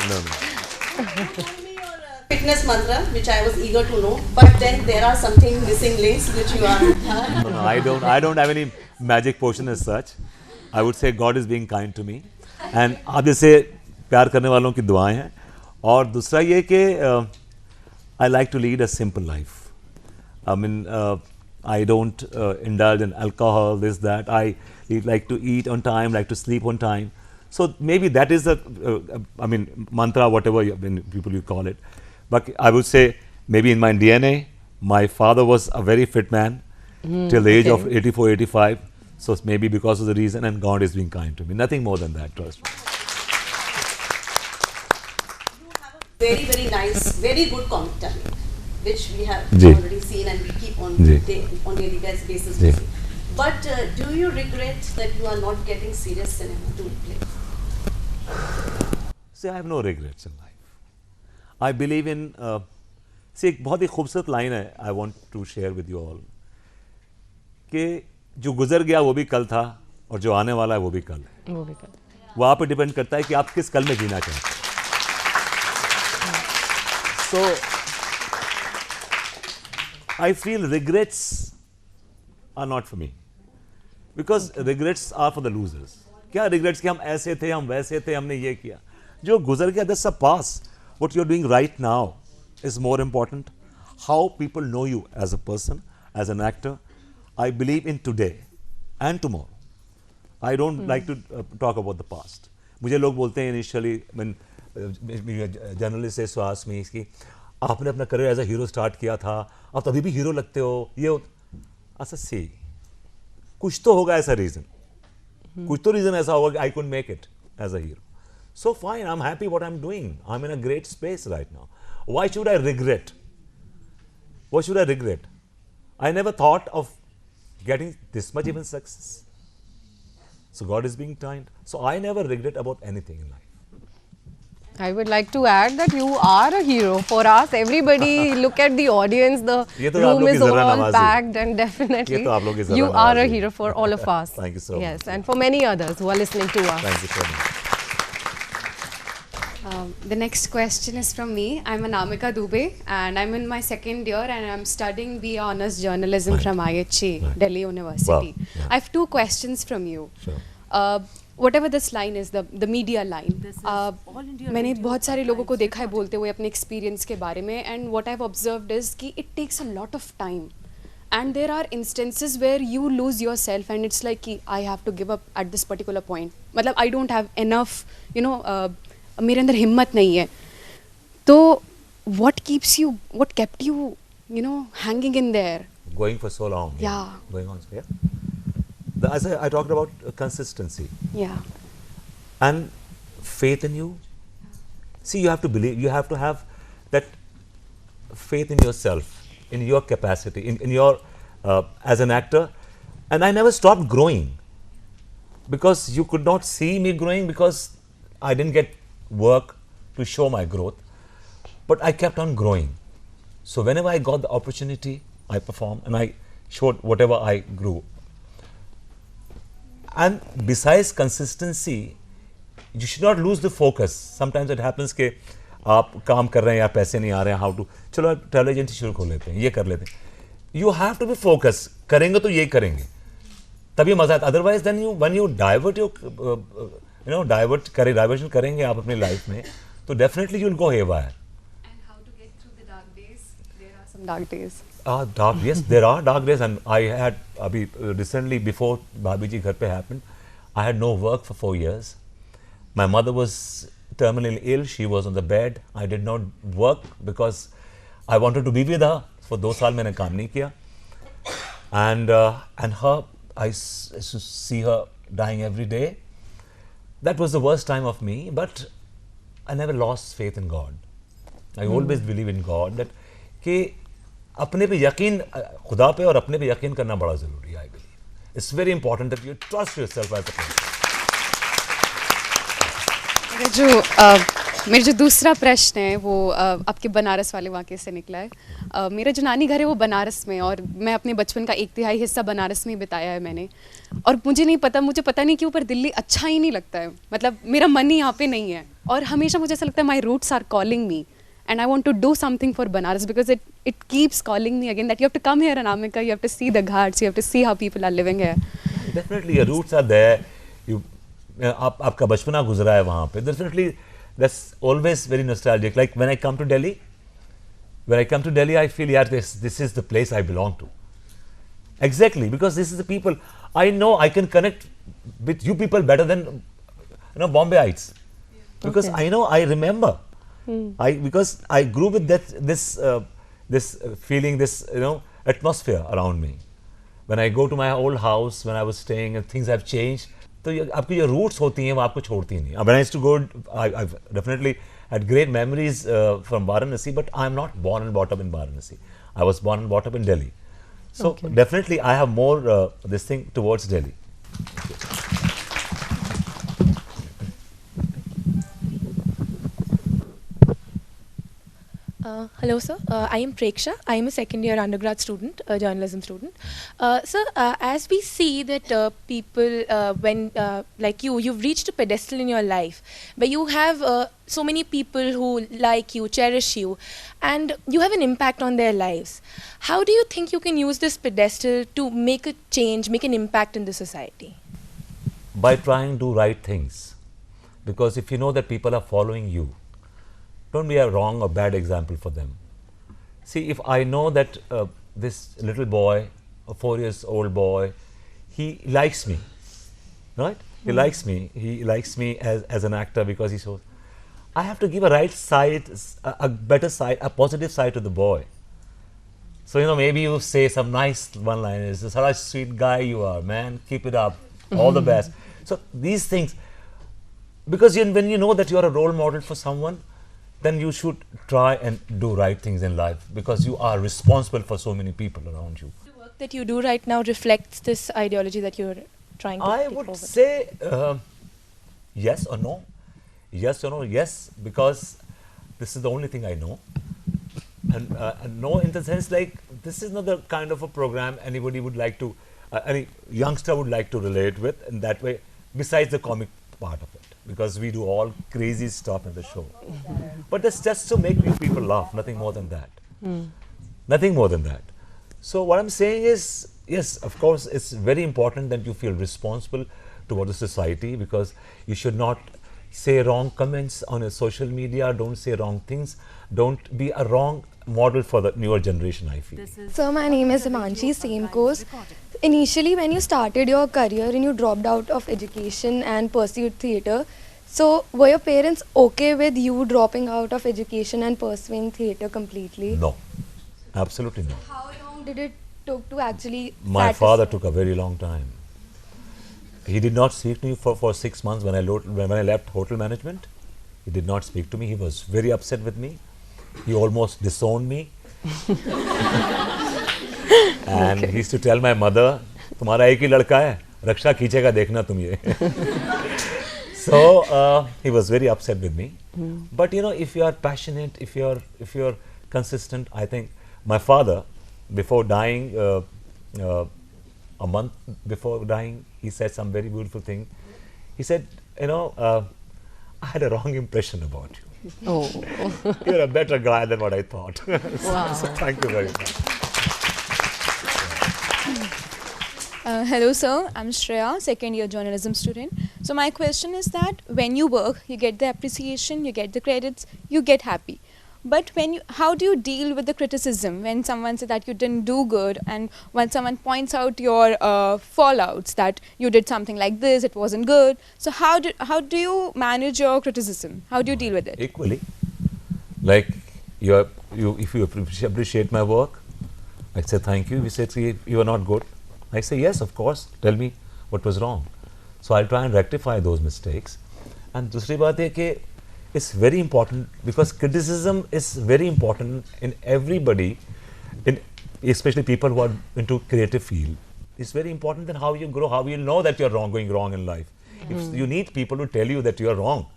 S4: No.
S5: You told me your fitness mantra, which I was eager to know, but then there are something missing links which you are.
S4: No, I don't have any magic potion as such. I would say God is being kind to me, and आप जैसे प्यार करने वालों की दुआएं हैं. और दूसरा ये कि I like to lead a simple life. I mean, I don't indulge in alcohol, this, that. I like to eat on time, like to sleep on time. So maybe that is the, mantra, whatever people you call it. But I would say maybe in my DNA, my father was a very fit man till the age of 84, 85. So maybe because of the reason, and God is being kind to me. Nothing more than that, trust me.
S5: You have a very, very nice, very good comic timing, which we have
S4: Ji.
S5: already seen and we keep on
S4: Ji.
S5: on daily basis.
S4: Ji.
S5: But do you regret that you are not getting serious cinema to play?
S4: See, I have no regrets in life. I believe in, see, एक बहुत ही खूबसूरत line है, I want to share with you all, कि जो गुजर गया वो भी कल था और जो आने वाला है वो भी कल है. वो आप पे डिपेंड करता है कि आप किस कल में जीना चाहते हैं. So, I feel regrets are not for me, because regrets are for the losers. क्या regrets कि हम ऐसे थे, हम वैसे थे, हमने ये किया. जो गुजर गया, that's a past. What you're doing right now is more important. How people know you as a person, as an actor. I believe in today and tomorrow. I don't like to talk about the past. मुझे लोग बोलते हैं initially, when journalist says to ask me कि आपने अपना career as a hero start किया था, आप तभी भी hero लगते हो, ये ऐसा see, कुछ तो होगा ऐसा reason. कुछ तो reason ऐसा होगा कि I couldn't make it as a hero. So fine, I'm happy what I'm doing. I'm in a great space right now. Why should I regret? What should I regret? I never thought of getting this much even success. So God is being kind. So I never regret about anything in life.
S3: I would like to add that you are a hero for us. Everybody, look at the audience. The
S4: ये तो आप
S3: room
S4: लोग की
S3: is
S4: ज़रा
S3: all
S4: नवाज़ी.
S3: packed, and definitely
S4: ये तो आप लोग की ज़रा
S3: you are a
S4: नवाज़ी.
S3: hero for all of us.
S4: Thank you so
S3: yes,
S4: much.
S3: and for many others who are listening to us.
S4: Thank you so much.
S6: The next question is from me. I'm Anamika Dubey and I'm in my second year and I'm studying BA Honours Journalism from IHE, Delhi University.
S4: Wow. Yeah.
S6: I have two questions from you.
S4: Sure.
S6: Whatever this line is, the media line. मैंने बहुत सारे लोगों को देखा है बोलते हुए अपने experience के बारे में, and what I've observed is कि it takes a lot of time. And there are instances where you lose yourself and it's like कि I have to give up at this particular point. मतलब I don't have enough, मेरे अंदर हिम्मत नहीं है. तो what kept you, hanging in there?
S4: Going for so long.
S6: Yeah.
S4: Going on. Yeah. As I talked about consistency.
S6: Yeah.
S4: And faith in you. See, you have to believe, you have to have that faith in yourself, in your capacity, in your, as an actor. And I never stopped growing, because you could not see me growing because I didn't get work to show my growth, but I kept on growing. So whenever I got the opportunity, I performed and I showed whatever I grew. And besides consistency, you should not lose the focus. Sometimes it happens कि आप काम कर रहे हैं या पैसे नहीं आ रहे हैं, how to, चलो ट्रैवल एजेंसी शुरू कर लेते हैं, ये कर लेते हैं. You have to be focused. करेंगे तो ये करेंगे, तभी मजा आता. Otherwise, then when you divert your, diversion करेंगे आप अपनी लाइफ में, तो definitely you'll go haywire.
S6: And how to get through the dark days? There are some dark days.
S4: Yes, there are dark days, and I had recently, before Bhabiji Ghar Par Hain happened, I had no work for 4 years. My mother was terminally ill. She was on the bed. I did not work because I wanted to be with her. For 2 साल मैंने काम नहीं किया. And her, I see her dying every day. That was the worst time of me, but I never lost faith in God. I always believe in God that कि अपने पे यकीन, खुदा पे और अपने पे यकीन करना बड़ा ज़रूरी है. I believe it's very important that you trust yourself as a person.
S6: मेरा जो दूसरा प्रश्न है वो आपके बनारस वाले वाक़े से निकला है. मेरा जो नानी घर है वो बनारस में, और मैं अपने बचपन का 1/3 हिस्सा बनारस में ही बिताया है मैंने. और मुझे पता नहीं क्यों, पर दिल्ली अच्छा ही नहीं लगता है. मतलब मेरा मन ही यहाँ पे नहीं है, और हमेशा मुझे ऐसा लगता है my roots are calling me and I want to do something for Banaras because it keeps calling me again that you have to come here, Anamika, you have to see the ghats, you have to see how people are living here.
S4: Definitely your roots are there. आपका बचपना गुजरा है वहाँ पे. Definitely that's always very nostalgic. Like when I come to Delhi, I feel this is the place I belong to. Exactly, because this is the people. I know I can connect with you people better than Bombayites. Because I know, I remember. Because I grew with this feeling, this atmosphere around me. When I go to my old house, when I was staying, and things have changed, तो आपकी जो roots होती हैं वो आपको छोड़ती नहीं. When I used to go, I've definitely had great memories from Varanasi, but I'm not born and brought up in Varanasi. I was born and brought up in Delhi. So definitely I have more this thing towards Delhi.
S7: Hello sir, I am Preksha. I am a second year undergrad student, a journalism student. Sir, as we see that people, when like you've reached a pedestal in your life where you have so many people who like you, cherish you, and you have an impact on their lives. How do you think you can use this pedestal to make a change, make an impact in the society?
S4: By trying to do right things. Because if you know that people are following you, don't be a wrong or bad example for them. See, if I know that this little boy, a 4 years old boy, he likes me, right? He likes me. He likes me as an actor because he shows. I have to give a right side, a better side, a positive side to the boy. So, maybe you say some nice one-liners. Such a sweet guy you are, man. Keep it up. All the best. So, these things, because when you know that you are a role model for someone, then you should try and do right things in life because you are responsible for so many people around you.
S7: The work that you do right now reflects this ideology that you're trying to take forward.
S4: I would say yes or no. Yes or no, yes, because this is the only thing I know. And no in the sense like this is not the kind of a program anybody would like to, any youngster would like to relate with in that way, besides the comic part of it. Because we do all crazy stuff in the show. But that's just to make you people laugh, nothing more than that. Nothing more than that. So what I'm saying is, yes, of course, it's very important that you feel responsible toward the society because you should not say wrong comments on your social media, don't say wrong things, don't be a wrong model for the newer generation, I feel.
S8: So my name is Himanshi, same course. Initially, when you started your career and you dropped out of education and pursued theatre, so were your parents okay with you dropping out of education and pursuing theatre completely?
S4: No, absolutely no.
S8: How long did it took to actually
S4: My father took a very long time. He did not speak to me for 6 months when I left hotel management. He did not speak to me. He was very upset with me. He almost disowned me. And he used to tell my mother, तुम्हारा एक ही लड़का है, रक्षा खींचेगा देखना तुम ये. So he was very upset with me. But if you are passionate, if you're consistent, I think my father, before dying, a month before dying, he said some very beautiful thing. He said, I had a wrong impression about you.
S3: Oh.
S4: You're a better guy than what I thought.
S3: Wow.
S4: So thank you very much.
S9: Hello sir, I'm Shreya, second year journalism student. So my question is that when you work, you get the appreciation, you get the credits, you get happy. But how do you deal with the criticism when someone says that you didn't do good, and when someone points out your fallouts, that you did something like this, it wasn't good. So how do you manage your criticism? How do you deal with it?
S4: Equally, like if you appreciate my work, I say thank you. You say you are not good. I say yes, of course. Tell me what was wrong. So I'll try and rectify those mistakes. And दूसरी बात है कि it's very important, because criticism is very important in everybody, especially people who are into creative field. It's very important that how you grow, how you know that you're going wrong in life. If you need people to tell you that you are wrong,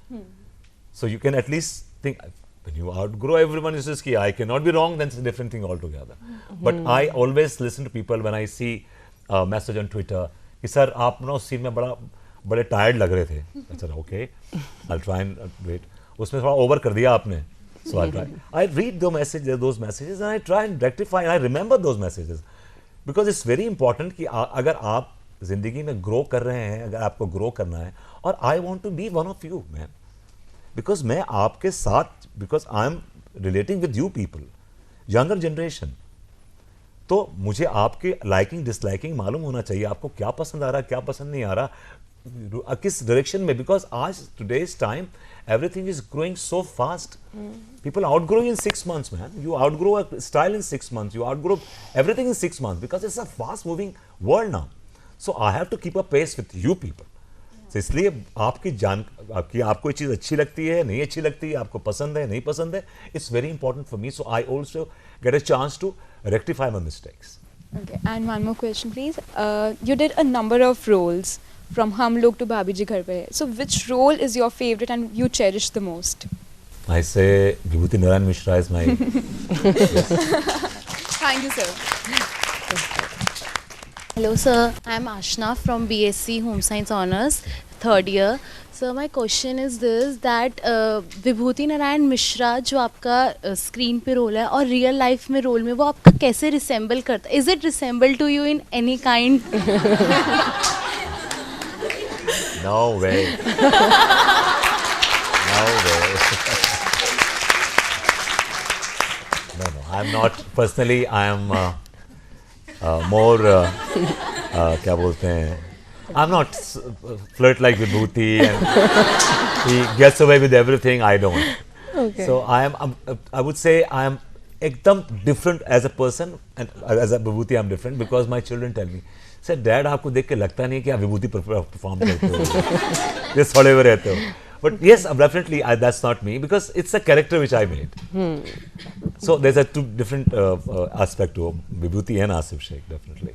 S4: so you can at least think, when you outgrow everyone is just I cannot be wrong, then it's a different thing altogether. But I always listen to people when I see a message on Twitter कि sir आप ना उस scene में बड़े tired लग रहे थे. अच्छा, okay, I'll try and wait. उसमें थोड़ा ओवर कर दिया आपने. So I read those messages and I try and rectify, and I remember those messages, because it's very important कि अगर आप जिंदगी में ग्रो कर रहे हैं, अगर आपको ग्रो करना है, और I want to be one of you, man, because मैं आपके साथ, because I'm relating with you people, younger generation, तो मुझे आपके लाइकिंग डिसलाइकिंग मालूम होना चाहिए, आपको क्या पसंद आ रहा है, क्या पसंद नहीं आ रहा, किस डायरेक्शन में, बिकॉज आज today's time everything is growing so fast. People outgrow in 6 months, man. You outgrow a style in 6 months. You outgrow everything in 6 months, because it's a fast moving world now. So I have to keep a pace with you people. So इसलिए आपको ये चीज़ अच्छी लगती है, नहीं अच्छी लगती है, आपको पसंद है, नहीं पसंद है, it's very important for me. So I also get a chance to rectify my mistakes.
S9: Okay, and one more question, please. You did a number of roles, from Hum Log to Bhabiji Ghar Par Hain. So which role is your favorite and you cherish the most?
S4: I say Vibhuti Narayan Mishra is my
S9: Thank you, sir.
S10: Hello sir, I am Ashna from BSc Home Science Honours, 3rd year. So my question is this, that विभूति नारायण मिश्रा जो आपका screen पे role है और real life में role में, वो आपका कैसे रिसेंबल करता है? Is it resemble to you in any kind?
S4: No way. No way. No, I'm not. Personally, I am more, क्या बोलते हैं, I'm not flirt like Vibhuti and he gets away with everything. I don't.
S3: Okay.
S4: So I would say I am ekdam different as a person, and as a Vibhuti I'm different, because my children tell me, sir dad आपको देख के लगता नहीं कि आप विभूति perform करते हो, ये थोड़े हुए रहते हो. But yes, definitely that's not me, because it's a character which I made. So there's a two different aspect to Vibhuti and Aasif Sheikh, definitely.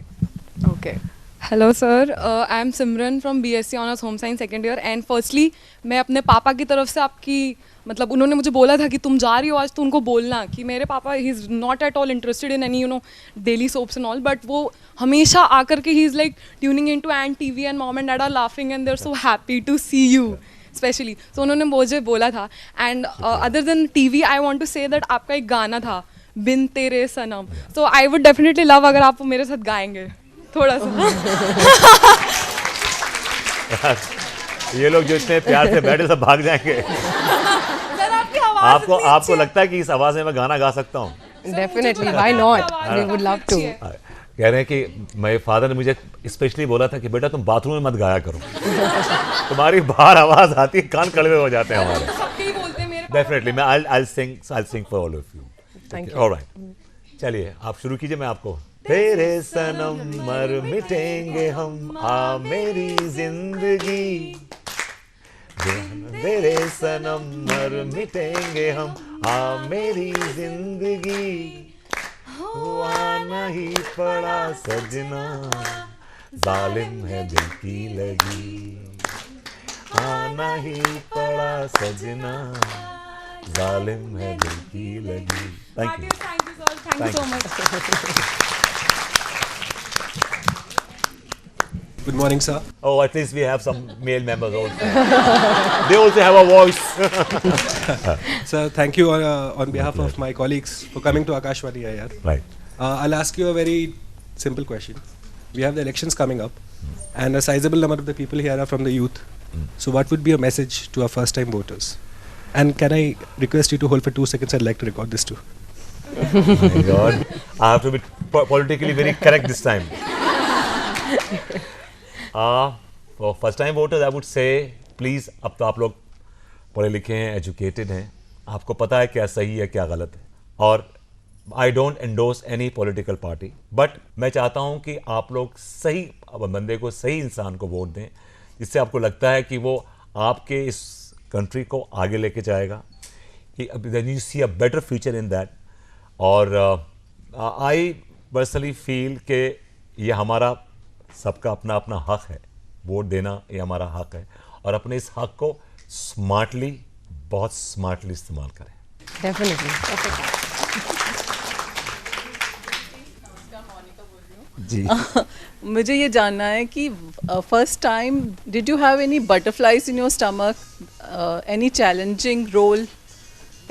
S11: Okay. Hello sir, I am Simran from BSc Honours Home Science 2nd year, and firstly मैं अपने पापा की तरफ से आपकी, मतलब उन्होंने मुझे बोला था कि तुम जा रही हो आज तो उनको बोलना कि मेरे पापा he is not at all interested in any daily soaps and all, but वो हमेशा आकर के he is like tuning in to and TV and mom and dad are laughing and they are so happy to see you specially. तो उन्होंने मुझे बोला था. And other than TV I want to say that आपका एक गाना था Bin Tere Sanam, so I would definitely love अगर आप मेरे साथ गाएंगे थोड़ा सा.
S4: ये लोग जो इतने प्यार से बैठे सब भाग जाएंगे. आपको लगता है कि इस आवाज में मैं गाना गा सकता हूँ?
S3: Definitely, why not? We would love to.
S4: कह रहे हैं कि मेरे फादर ने मुझे स्पेशली बोला था कि बेटा तुम बाथरूम में मत गाया करो, तुम्हारी बाहर आवाज आती है, कान कड़वे हो जाते हैं हमारे. Definitely, मैं I'll sing for all of you.
S3: Thank you.
S4: All right. चलिए आप शुरू कीजिए, मैं आपको. तेरे सनम मर मिटेंगे हम, आ मेरी जिंदगी, तेरे सनम मर मिटेंगे हम, आ मेरी जिंदगी, हुआ नहीं पड़ा सजना, जालिम है दिल की लगी, आना ही पड़ा सजना. जालिम है दिल की लगी. Thank you.
S11: Thank you, sir. Thank you so much.
S12: Good morning, sir.
S4: Oh, at least we have some male members also. They also have a voice.
S12: Sir, thank you on behalf of my colleagues for coming to Akashvani here.
S4: Right.
S12: I'll ask you a very simple question. We have the elections coming up, and a sizable number of the people here are from the youth. So what would be a message to our first-time voters? And can I request you to hold for 2 seconds? I'd like to record this too.
S4: Oh my God. I have to be politically very correct this time. For first-time voters, I would say, please, अब तो आप लोग पढ़े लिखे हैं, educated हैं, आपको पता है क्या सही है क्या गलत है. और I don't endorse any political party, but मैं चाहता हूं कि आप लोग सही बंदे को, सही इंसान को वोट दें, जिससे आपको लगता है कि वो आपके इस कंट्री को आगे लेके जाएगा. Then you see a better future in that. और आई पर्सनली फील कि ये हमारा सबका अपना अपना हक है, वोट देना ये हमारा हक है, और अपने इस हक को स्मार्टली, बहुत स्मार्टली इस्तेमाल करें.
S3: Definitely.
S4: जी.
S13: मुझे ये जानना है कि first time did you have any butterflies in your stomach, any challenging role,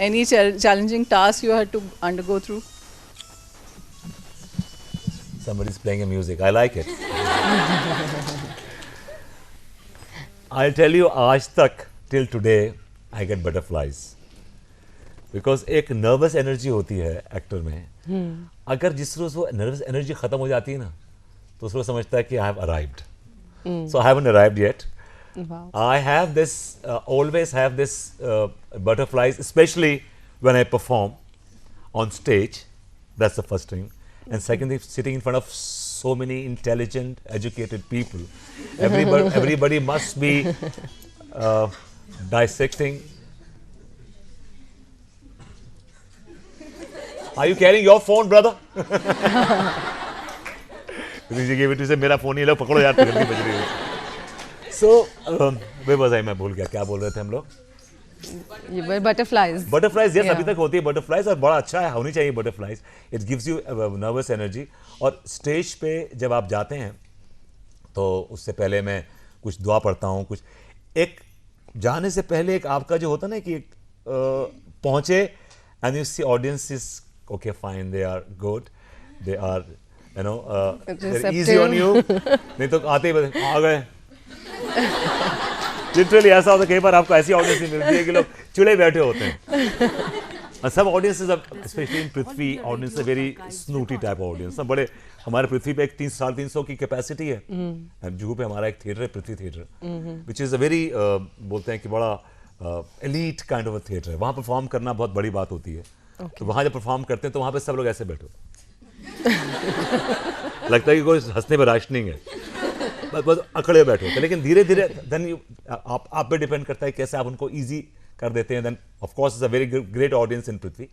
S13: any challenging task you had to undergo through?
S4: Somebody's playing a music. I like it. I'll tell you, आज तक till today I get butterflies because एक nervous energy होती है actor में. अगर जिस रोज वो nervous energy खत्म हो जाती है ना, तो उस रोज समझता है कि I have arrived. So I haven't arrived yet.
S3: Wow.
S4: I have this, always have this butterflies, especially when I perform on stage. That's the first thing. And secondly, sitting in front of so many intelligent, educated people. Everybody must be dissecting. Are you carrying your phone, brother? He gave it to say, मेरा phone ही लो, पकड़ो यार, जल्दी बज रही है. So, where was I? मैं भूल गया, क्या बोल रहे थे हम लोग?
S3: You were butterflies.
S4: Butterflies, yes,
S3: Yeah.
S4: अभी तक होती है butterflies, और बड़ा अच्छा है, होनी चाहिए butterflies. It gives you nervous energy. और स्टेज पे जब आप जाते हैं, तो उससे पहले मैं कुछ दुआ पढ़ता हूँ, कुछ एक जाने से पहले एक आपका जो होता है ना कि पहुँचे, and you see audience is okay, fine, they are good, they are, you know, they're easy on you. नहीं तो आते ही आ गए. लिटरली ऐसा होता है, कई बार आपको ऐसी ऑडियंस मिलती है कि लोग चिड़े बैठे होते हैं. सब audiences, specially in Prithvi, audience है वेरी स्नूटी टाइप ऑडियंस. सब बड़े, हमारे पृथ्वी पे एक 300-350 की कैपेसिटी है. जुहू पे हमारा एक थिएटर है, Prithvi theatre, which is a very, बोलते हैं कि बड़ा elite kind of a theatre है. वहाँ परफॉर्म करना बहुत बड़ी बात होती है. तो वहाँ जब परफॉर्म करते हैं तो वहाँ पे सब लोग ऐसे बैठे होते हैं. लगता है कि कोई हंसने पर राश नहीं है, बस अकड़े बैठे होते हैं. लेकिन धीरे धीरे देन आप पे डिपेंड करता है कैसे आप उनको ईजी कर देते हैं. Then of course is a very great audience in Prithvi.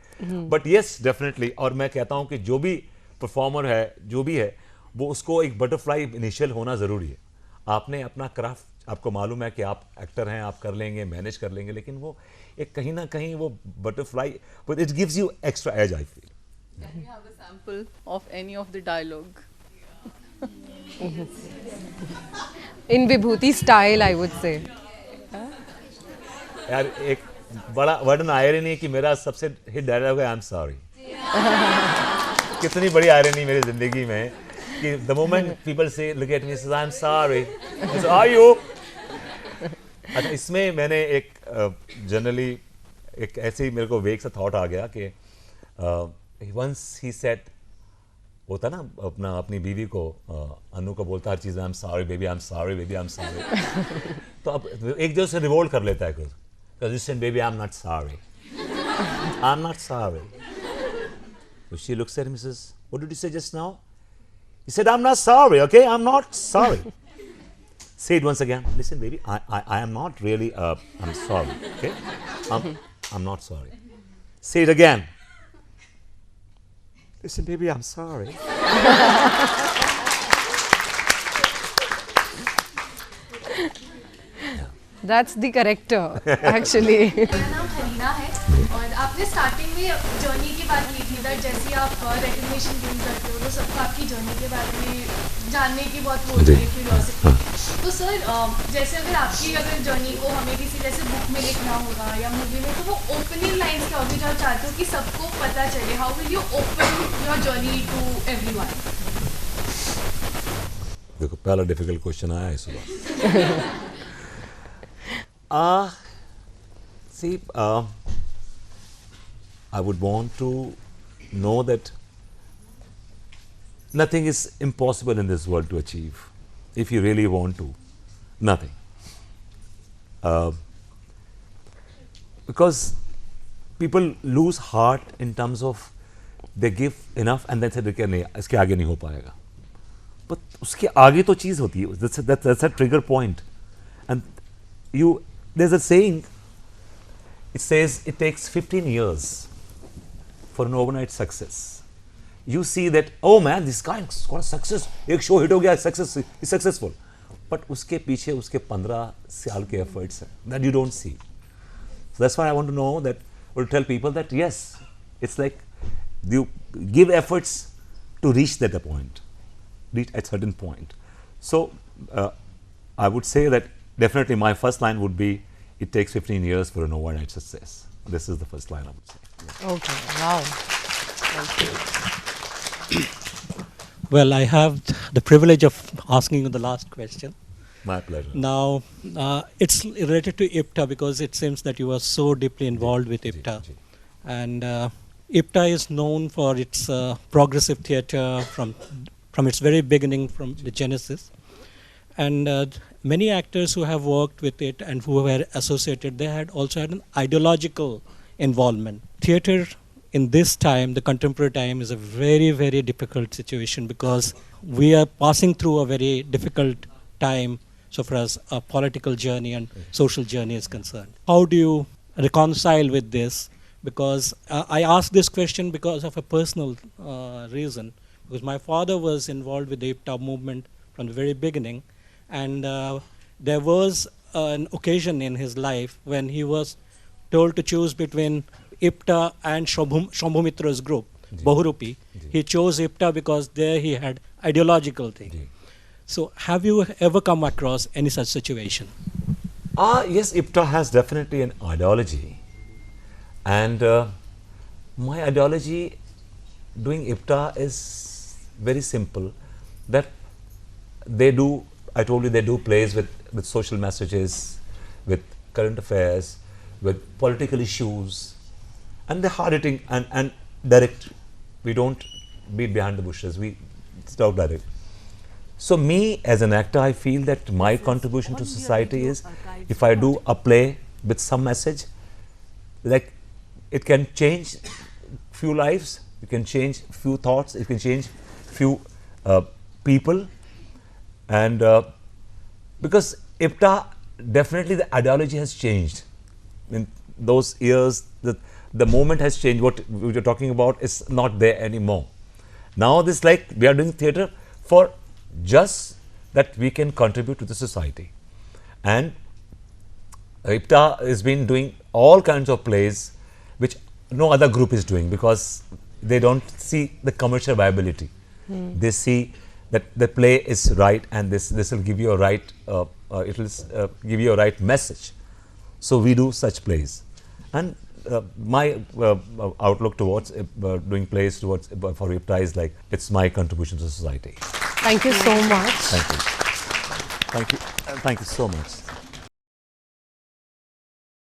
S4: But yes, definitely. और मैं कहता हूँ कि जो भी परफॉर्मर है, जो भी है, वो उसको एक बटरफ्लाई इनिशियल होना ज़रूरी है. आपने अपना क्राफ्ट, आपको मालूम है कि आप एक्टर हैं, आप कर लेंगे, मैनेज कर लेंगे, लेकिन वो एक कहीं ना कहीं वो butterfly, but it gives you extra edge, I feel.
S13: Can we have a sample of any of the dialogue?
S3: In Vibhuti style, I would say.
S4: यार एक बड़ा वर्डन आयरनी है कि मेरा सबसे हिट डायलॉग है, आई एम सॉरी. कितनी बड़ी आयरनी मेरी जिंदगी में कि द मोमेंट पीपल से look at me, I am sorry, are you. अच्छा, इसमें मैंने एक जनरली एक ऐसे ही मेरे को वेग सा थॉट आ गया कि वंस ही सेड, होता ना अपनी बीवी को, अनु को बोलता हर चीज़, I am sorry baby, I am sorry baby, I am sorry. तो अब एक जो से रिवोल्ट कर लेता है कुछ, listen baby, I am not sorry, I am not sorry. So she looks at him and says, what did you say just now? He said, I'm not sorry, okay? I'm not sorry. Say it once again. Listen baby, I am not really, I'm sorry, okay? I'm not sorry. Say it again. Listen baby, I'm sorry.
S3: That's the character, actually.
S14: मेरा नाम हरीना है और आपने starting में journey की बात की थी दैट जैसे आप रिकग्निशन गेन करते हो तो सबको आपकी जर्नी के बारे में जानने की बहुत वो होती है क्यूरियोसिटी। तो सर जैसे अगर जर्नी को हमें किसी जैसे बुक में लिखना होगा या मूवी में, तो वो ओपनिंग लाइन्स क्या होगी जो आप चाहते हो कि सबको पता चले? How will you open your journey to everyone?
S4: देखो पहला डिफिकल्ट क्वेश्चन आया है सुबह। See, I would want to know that nothing is impossible in this world to achieve if you really want to. Nothing. Because people lose heart in terms of they give enough and then say नहीं इसके आगे नहीं हो पाएगा। But उसके आगे तो चीज़ होती है। That's a trigger point. And there's a saying. It says it takes 15 years for an overnight success. You see that, oh man, this guy has got a success. एक show hit हो गया, he's successful. But उसके पीछे उसके 15 साल के efforts हैं that you don't see. So that's why I want to know that, or tell people that yes, it's like you give efforts to reach that point, reach at certain point. So I would say that definitely my first line would be, it takes 15 years for an overnight success. This is the first line I would say. Yeah.
S3: Okay, wow. Thank you.
S15: Well, I have the privilege of asking you the last question.
S4: My pleasure.
S15: Now, it's related to IPTA because it seems that you are so deeply involved with IPTA. And IPTA is known for its progressive theatre from its very beginning, from the genesis. And many actors who have worked with it and who were associated, they had also had an ideological involvement. Theatre in this time, the contemporary time, is a very, very difficult situation because we are passing through a very difficult time so far as a political journey and social journey is concerned. How do you reconcile with this? Because I ask this question because of a personal reason, because my father was involved with the IPTA movement from the very beginning. And there was an occasion in his life when he was told to choose between IPTA and Shambhumitra's group, Bahurupi. He chose IPTA because there he had ideological thing. So have you ever come across any such situation?
S4: Yes, IPTA has definitely an ideology. And my ideology doing IPTA is very simple, that they do, I told you, they do plays with social messages, with current affairs, with political issues, and they're hard-hitting and direct. We don't beat behind the bushes, we start direct. So me as an actor, I feel that my contribution to society is, if I do a play with some message, like it can change few lives, it can change few thoughts, it can change few people. And because IPTA, definitely the ideology has changed. In those years, the moment has changed. What we were talking about is not there anymore. Now this, like, we are doing theatre for just that we can contribute to the society. And IPTA has been doing all kinds of plays which no other group is doing because they don't see the commercial viability. They see that the play is right and this will give you a right, it will give you a right message. So we do such plays. And my outlook towards doing plays towards for IPTA is like, it's my contribution to society.
S3: Thank you so much.
S4: Thank you. Thank you. Thank you so much.